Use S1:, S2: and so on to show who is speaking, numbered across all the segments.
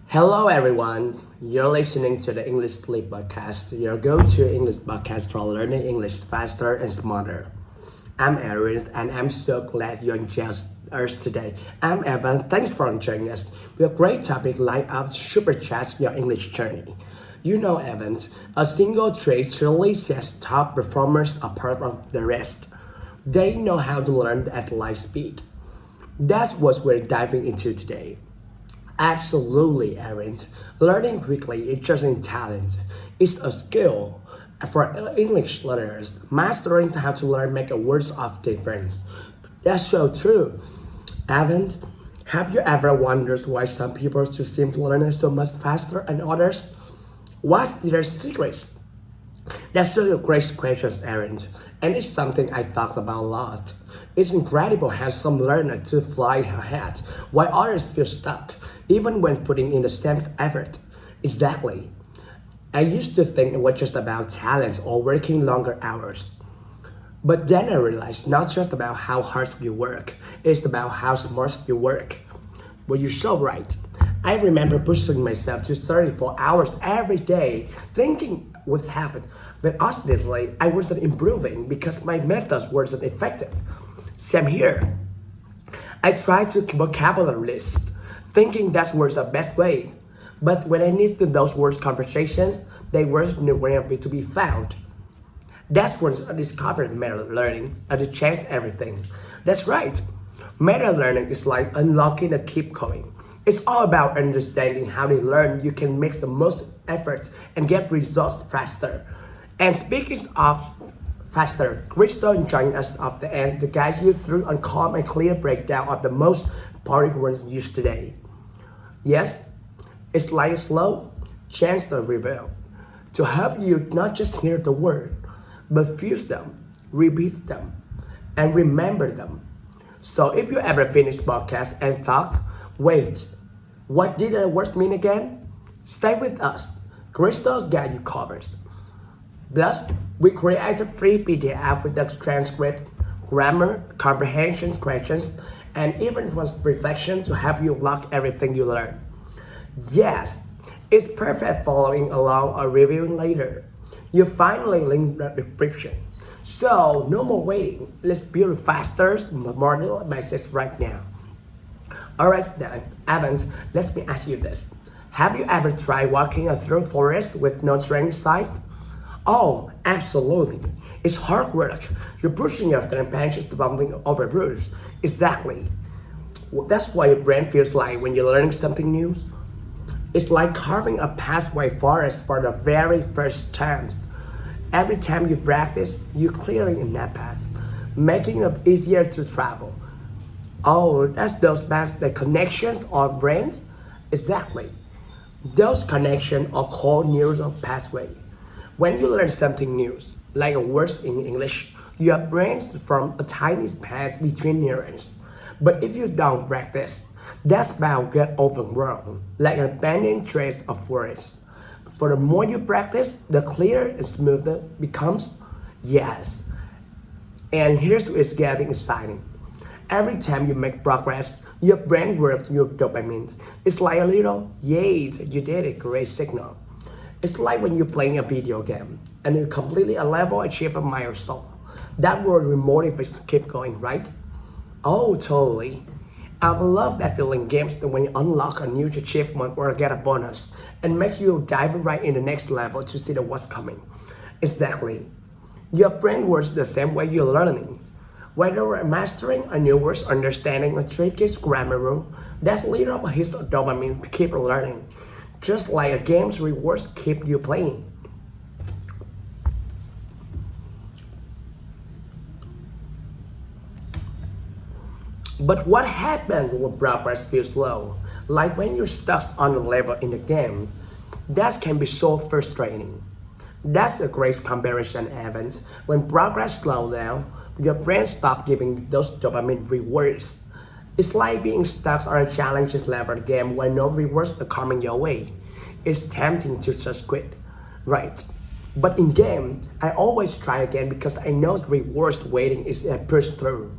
S1: Hello, everyone. You're listening to the NHถี่podcast, your go-to English podcast for learning English faster and smarter. I'm Aaron, and I'm so glad you joined us today. I'm Evan. Thanks for joining us. We have a great topic lined up to supercharge your English journey. You know, Evan, a single trait really sets top performers apart from the rest. They know how to learn at light speed. That's what we're diving into today. Absolutely, Aaron. Learning quickly is just a talent. It's a skill. For English learners, mastering how to learn make a world of difference. That's so true. Aaron, have you ever wondered why some people just seem to learn so much faster than others? What's their secrets? That's such a great question, Aaron, and it's something I thought about a lot. It's incredible how some learn to fly ahead, while others feel stuck, even when putting in the same effort. Exactly. I used to think it was just about talent or working longer hours. But then I realized not just about how hard you work, it's about how smart you work. Well, you're so right. I remember pushing myself to 34 hours every day, thinking what happened, but ultimately I wasn't improving because my methods weren't effective. Same here. I tried to vocabulary list, thinking that was the best way. But when I needed those words conversations, they weren't nowhere to be found. That's when I discovered meta learning and it changed everything. That's right. Meta learning is like unlocking a keep going. It's all about understanding how to learn. You can make the most effort and get results faster. And speaking of faster, Crystal joined us at the end to guide you through a calm and clear breakdown of the most powerful words used today. Yes, it's like a slow chance to reveal to help you not just hear the word, but fuse them, repeat them, and remember them. So if you ever finish podcast and thought, wait, what did the word mean again? Stay with us. Crystal's got you covered. Plus, we created a free PDF with the transcript, grammar, comprehension questions, and even reflection to help you lock everything you learn. Yes, it's perfect following along or reviewing later. You finally link the description. So, no more waiting. Let's build faster, more message right now. Alright then, Evans, let me ask you this. Have you ever tried walking through a forest with no train in sight? Oh, absolutely. It's hard work. You're pushing your branches to bumping over roots. Exactly. That's why your brain feels like when you're learning something new. It's like carving a pathway forest for the very first time. Every time you practice, you're clearing that path, making it easier to travel. Oh, that's those paths, the connections or brains? Exactly. Those connections are called neural pathway. When you learn something new, like a word in English, your brains form a tiny space between neurons. But if you don't practice, that space get overgrown, like a abandoned trace of forest. For the more you practice, the clearer and smoother it becomes. Yes. And here's what's getting exciting. Every time you make progress, your brain works your dopamine. It's like a little, yay, you did it, great signal. It's like when you're playing a video game and you completely a level achieve a milestone. That will motivate to keep going, right? Oh, totally. I love that feeling games when you unlock a new achievement or get a bonus and make you dive right in the next level to see what's coming. Exactly. Your brain works the same way you're learning. Whether we're mastering a new word, understanding a tricky grammar rule, that's little hit of dopamine to keep learning. Just like a game's rewards keep you playing. But what happens when progress feels slow? Like when you're stuck on a level in the game, that can be so frustrating. That's a great comparison, Evan. When progress slows down, your brain stops giving those dopamine rewards. It's like being stuck on a challenging level game where no rewards are coming your way. It's tempting to just quit, right? But in game, I always try again because I know the rewards waiting is a push through.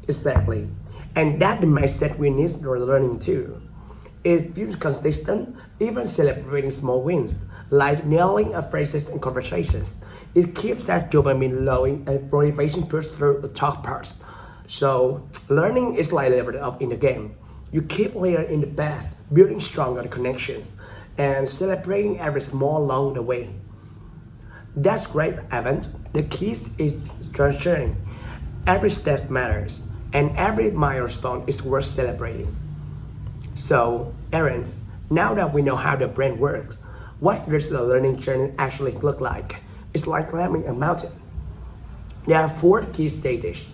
S1: Exactly. And that the mindset we need for learning too. It feels consistent, even celebrating small wins, like nailing a phrases and conversations. It keeps that dopamine flowing and motivation pushed through the talk parts. So learning is like leveling up in the game. You keep layering in the path, building stronger connections, and celebrating every small along the way. That's great, Evan. The key is treasuring. Every step matters, and every milestone is worth celebrating. So, Aaron, now that we know how the brain works, what does the learning journey actually look like? It's like climbing a mountain. There are four key stages.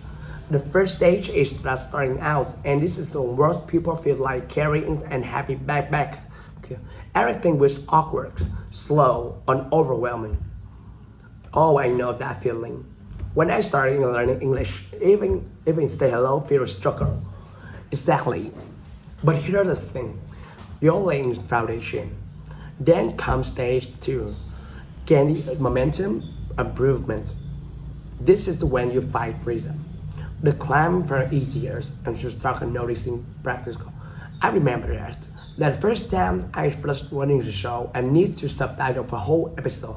S1: The first stage is just starting out, and this is the most people feel like carrying a heavy backpack. Okay. Everything was awkward, slow, and overwhelming. Oh, I know that feeling. When I started learning English, even say hello feels struggle. Exactly. But here's the thing. You're laying the foundation. Then comes stage two, gaining momentum, improvement. This is when you fight reason. The climb for easier and you start noticing practical. I remember that first time I first running the show and need to subtitle the whole episode.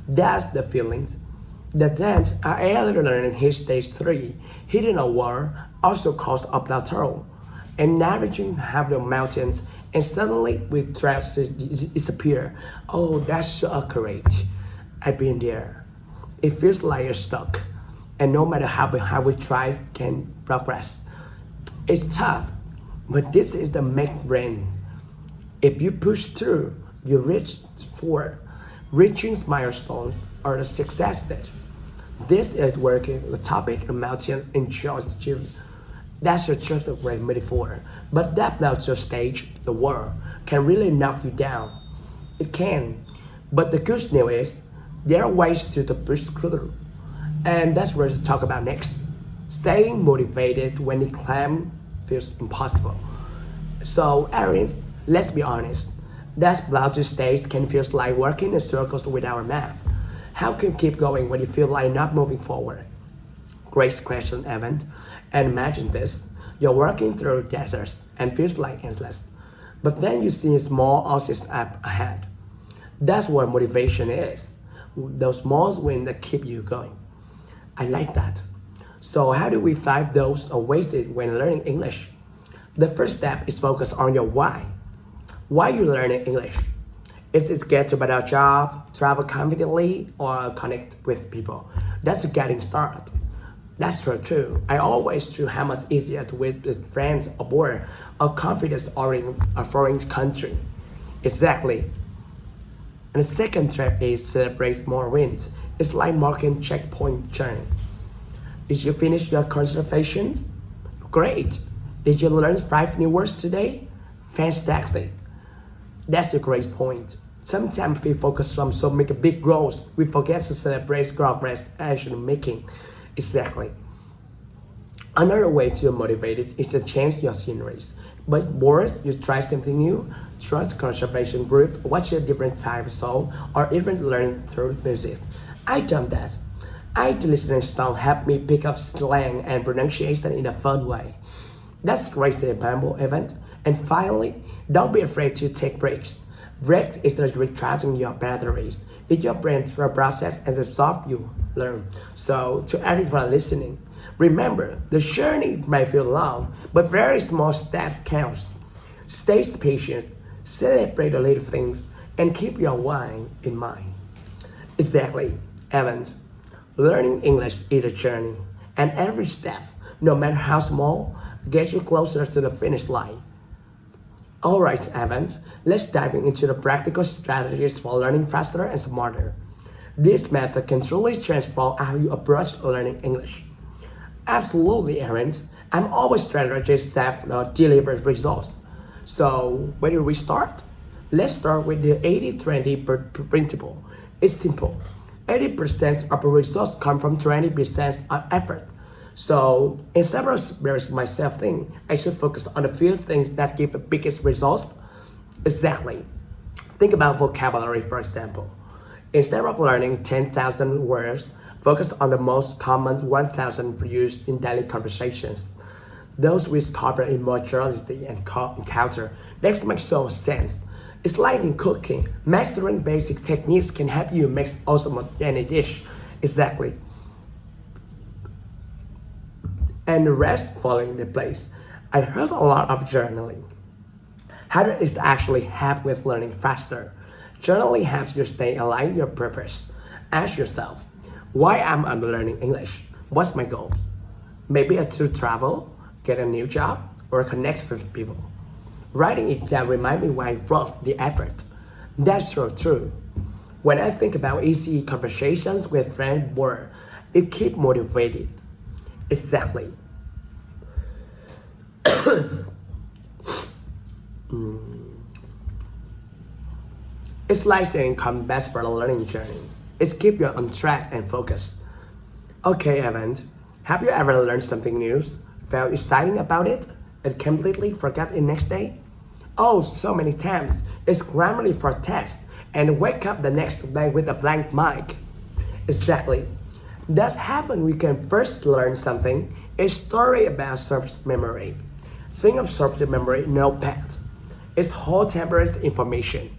S1: That's the feelings. The dance I earlier learned in his stage 3, hitting a wall, also caused a plateau, and navigation have the mountains, and suddenly we trust disappear. Oh, that's so accurate. I've been there. It feels like you're stuck, and no matter how we try, can progress. It's tough, but this is the make brain. If you push through, you reach forward. Reaching milestones are the success stage. This is working the topic of mountains and just achievement. That's just a great metaphor. But that plateau stage, the world, can really knock you down. It can. But the good news is there are ways to push through. And that's what we'll talk about next. Staying motivated when the climb feels impossible. So, Aries, let's be honest. That plateau stage can feel like working in circles with our map. How can you keep going when you feel like not moving forward? Great question, Evan. And imagine this. You're working through deserts and feels like endless. But then you see a small oasis up ahead. That's what motivation is. Those small wins that keep you going. I like that. So how do we find those wasted when learning English? The first step is focus on your why. Why you learning English? Is it get a better job, travel confidently, or connect with people? That's getting started. That's true too. I always do how much easier to with friends aboard a confidence or in a foreign country. Exactly. And the second step is celebrate more wins. It's like marking checkpoint journey. Did you finish your conservations? Great. Did you learn 5 new words today? Fantastic. That's a great point. Sometimes we focus on so many big goals, we forget to celebrate progress action making. Exactly. Another way to motivate is to change your sceneries. But bored, you try something new, trust conservation group, watch a different type of song, or even learn through music. I done that. I listening song help me pick up slang and pronunciation in a fun way. That's great example, event. And finally, don't be afraid to take breaks. Break is the recharging your batteries. It's your brain to process and absorb you learn. So to everyone listening, remember the journey may feel long, but very small step counts. Stay patient, celebrate the little things, and keep your why in mind. Exactly, Evan. Learning English is a journey, and every step, no matter how small, gets you closer to the finish line. Alright, Evan, let's dive into the practical strategies for learning faster and smarter. This method can truly transform how you approach learning English. Absolutely, Aaron. I'm always strategies that deliver results. So, where do we start? Let's start with the 80-20 principle. It's simple. 80% of the results come from 20% of effort. So instead of embarrassing myself thing, I should focus on the few things that give the biggest results. Exactly. Think about vocabulary, for example. Instead of learning 10,000 words, focus on the most common 1,000 used in daily conversations. Those which cover emotionality and encounter. That makes so much sense. It's like in cooking. Mastering basic techniques can help you make almost any dish. Exactly. And the rest falling into place. I heard a lot of journaling. How does it actually help with learning faster? Journaling helps you stay aligned with your purpose. Ask yourself, why am I learning English? What's my goal? Maybe to travel, get a new job, or connect with people. Writing it down reminds me why I wrote the effort. That's so true. When I think about easy conversations with friends more, it keeps motivated. Exactly. It's like saying come best for the learning journey. It's keep you on track and focused. Okay, Evan, have you ever learned something new, felt exciting about it, and completely forgot it next day? Oh, so many times. It's grammarly for test and wake up the next day with a blank mind. Exactly. That's happen we can first learn something, a story about short memory. Think of short memory notepad. It's whole temporary information.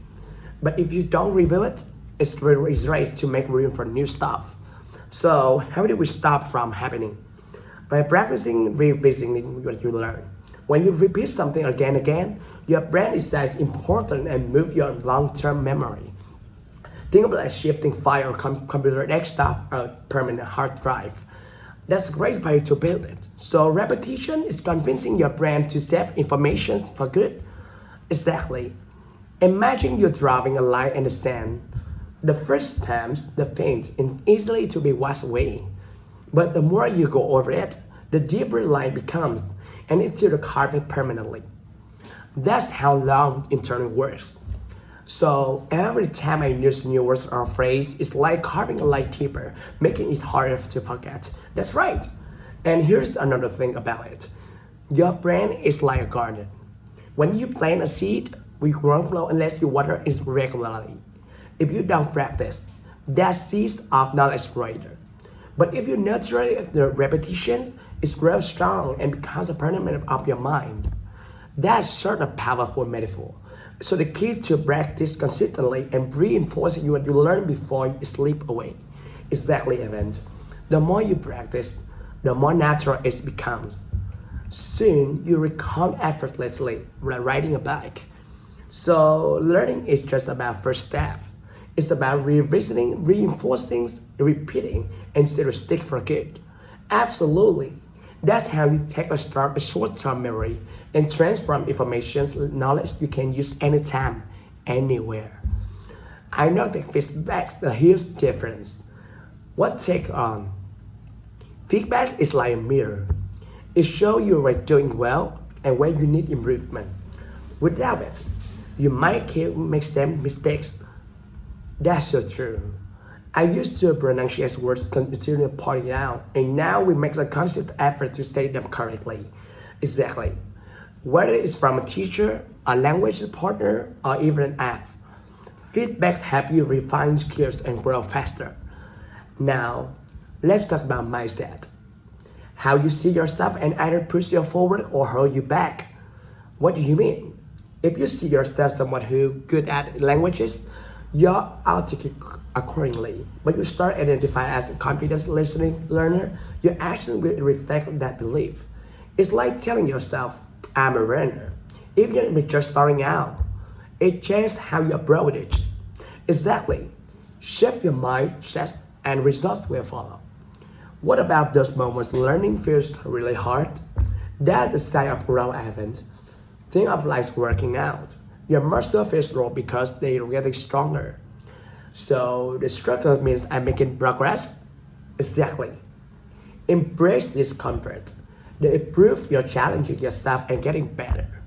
S1: But if you don't review it, it's really erased to make room for new stuff. So how do we stop from happening? By practicing revisiting what you learn. When you repeat something again and again, your brain decides important and move your long-term memory. Think of it like shifting file computer desktop or permanent hard drive. That's a great way to build it. So repetition is convincing your brain to save information for good. Exactly. Imagine you're drawing a line in the sand. The first times, the paint is easily to be washed away. But the more you go over it, the deeper the line becomes, and it's to carve it permanently. That's how long internal works. So every time I use new words or phrase, it's like carving a line deeper, making it harder to forget. That's right. And here's another thing about it. Your brain is like a garden. When you plant a seed, we won't grow unless you water it regularly. If you don't practice, that seeds of knowledge greater. But if you nurture the repetitions, it grows strong and becomes a permanent of your mind. That's sort of powerful metaphor. So the key to practice consistently and reinforcing what you learn before you slip away. Exactly, Evan. The more you practice, the more natural it becomes. Soon you recall effortlessly like riding a bike. So learning is just about first step. It's about revisiting, reinforcing, repeating instead of stick for good. Absolutely. That's how you take a short-term memory and transform information knowledge you can use anytime, anywhere. I know that feedback's a huge difference. What take on? Feedback is like a mirror. It shows you where you're doing well and where you need improvement. Without it, you might make mistakes. That's so true. I used to pronounce words continually pointing out, and now we make a conscious effort to say them correctly. Exactly. Whether it's from a teacher, a language partner, or even an app, feedbacks help you refine skills and grow faster. Now, let's talk about mindset. How you see yourself and either push you forward or hold you back. What do you mean? If you see yourself someone who good at languages, you're articulate accordingly. But you start identifying as a confident listening learner, your action will reflect that belief. It's like telling yourself, I'm a learner. Even if you're just starting out, it changes how you approach it. Exactly. Shift your mindset and results will follow. What about those moments learning feels really hard? That's a sign of growth, Evan. Think of like working out. Your muscle feels raw because they're getting stronger. So the struggle means I'm making progress? Exactly. Embrace discomfort. They improve your challenging yourself and getting better.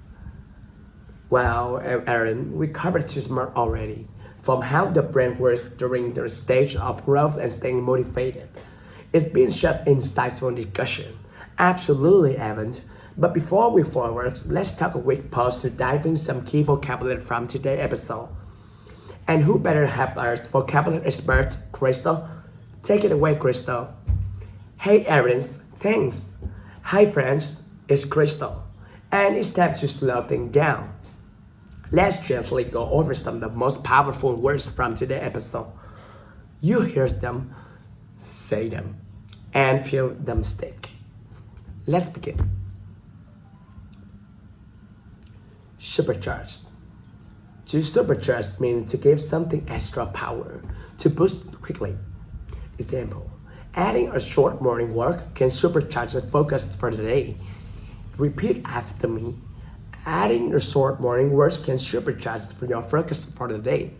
S1: Well, Aaron, we covered too much already. From how the brain works during the stage of growth and staying motivated. It's been such insightful discussion. Absolutely, Evan. But before we forward, let's take a quick pause to dive in some key vocabulary from today's episode. And who better help our vocabulary expert, Crystal? Take it away, Crystal. Hey, Aaron. Thanks. Hi, friends. is crystal, and it's time to slow things down. Let's gently go over some of the most powerful words from today's episode. You hear them, say them, and feel them stick. Let's begin. Supercharged. To supercharge means to give something extra power, to boost quickly. Example, adding a short morning walk can supercharge the focus for the day. Repeat after me. Adding a short morning walk can supercharge your focus for the day.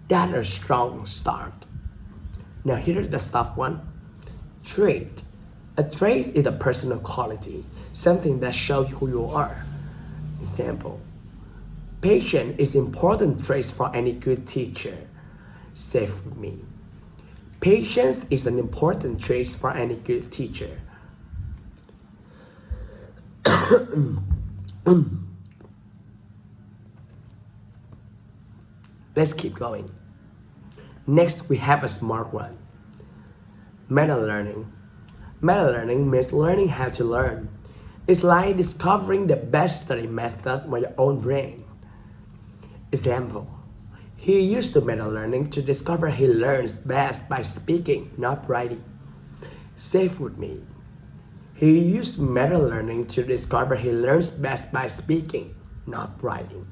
S1: That's a strong start. Now here's the soft one. Trait. A trait is a personal quality, something that shows who you are. Example, patience is important trait for any good teacher. Say with me. Patience is an important trait for any good teacher. Let's keep going. Next, we have a smart one. Meta learning. Meta learning means learning how to learn. It's like discovering the best study method by your own brain. Example, he used the meta learning to discover he learns best by speaking, not writing. Say with me. He used meta learning to discover he learns best by speaking, not writing.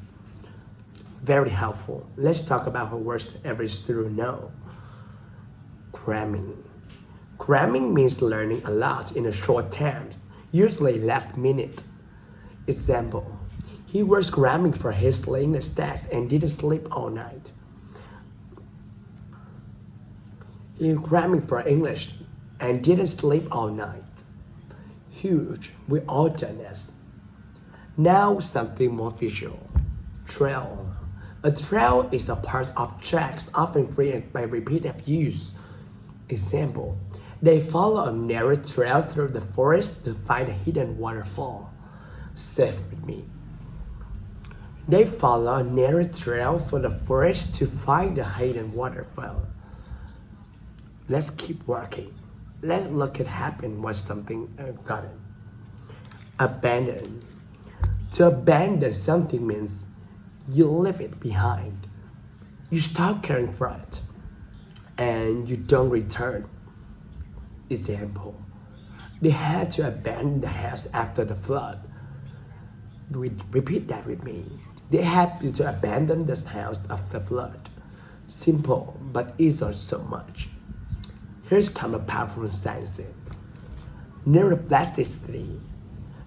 S1: Very helpful. Let's talk about what words every student know. Cramming. Cramming means learning a lot in a short time, usually last minute. Example, he was cramming for his English test and didn't sleep all night. He cramming for English and didn't sleep all night. Huge, we all done this. Now something more visual. Trail. A trail is a part of tracks often created by repeated use. Example, they follow a narrow trail through the forest to find a hidden waterfall. Say with me. They follow a narrow trail through the forest to find a hidden waterfall. Let's keep working. Let's look at happen with something got it. Abandon. To abandon something means you leave it behind. You stop caring for it and you don't return. Example, they had to abandon the house after the flood. Repeat that with me. They had to abandon the house after the flood. Simple, but easy so much. Here's kind of powerful science. Neuroplasticity.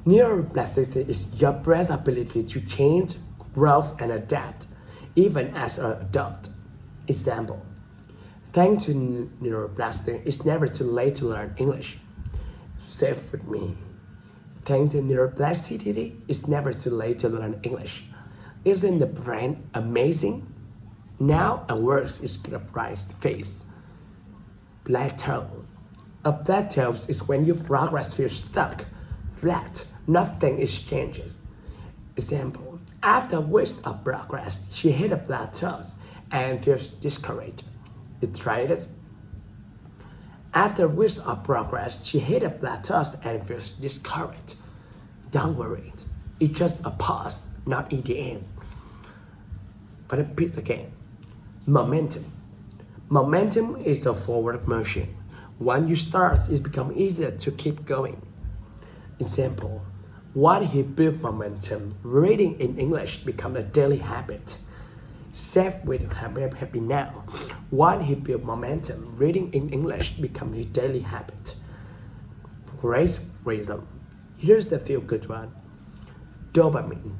S1: Neuroplasticity is your brain's ability to change, grow, and adapt, even as an adult. Example, thanks to neuroplasticity, it's never too late to learn English. Say it with me. Thanks to neuroplasticity, it's never too late to learn English. Isn't the brain amazing? Now a word is gonna rise face. Plateau. A plateau is when your progress feels stuck, flat, nothing is changes. Example, after weeks of progress, she hit a plateau and feels discouraged. You tried this? After weeks of progress, she hit a plateau and feels discouraged. Don't worry, it's just a pause, not in the end. I'll repeat again. Momentum. Momentum is a forward motion. When you start, it becomes easier to keep going. Example, when he built momentum, reading in English become a daily habit. Safe with happy now. When he built momentum, reading in English becomes a daily habit. Great reason. Here's the feel good one. Dopamine.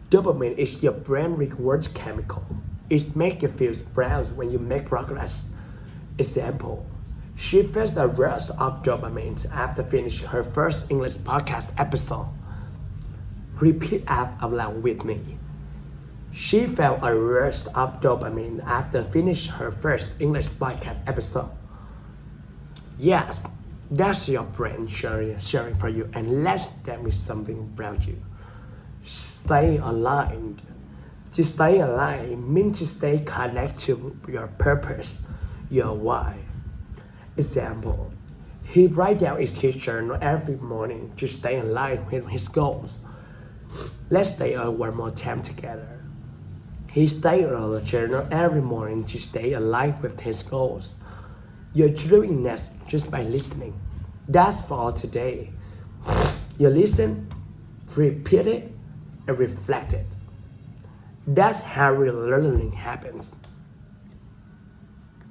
S1: Dopamine is your brain reward chemical. It makes you feel proud when you make progress. Example, she feels the rush of dopamine after finishing her first English podcast episode. Repeat out loud with me. She felt a rush of dopamine after finishing her first English podcast episode. Yes, that's your brain sharing for you, and let's tell me something about you. Stay aligned. To stay aligned means to stay connected to your purpose, your why. Example, He writes down his journal every morning to stay in line with his goals. Let's stay one more time together. He stays on the journal every morning to stay alive with his goals. You're doing this just by listening. That's for all today. You listen, repeat it, and reflect it. That's how real learning happens.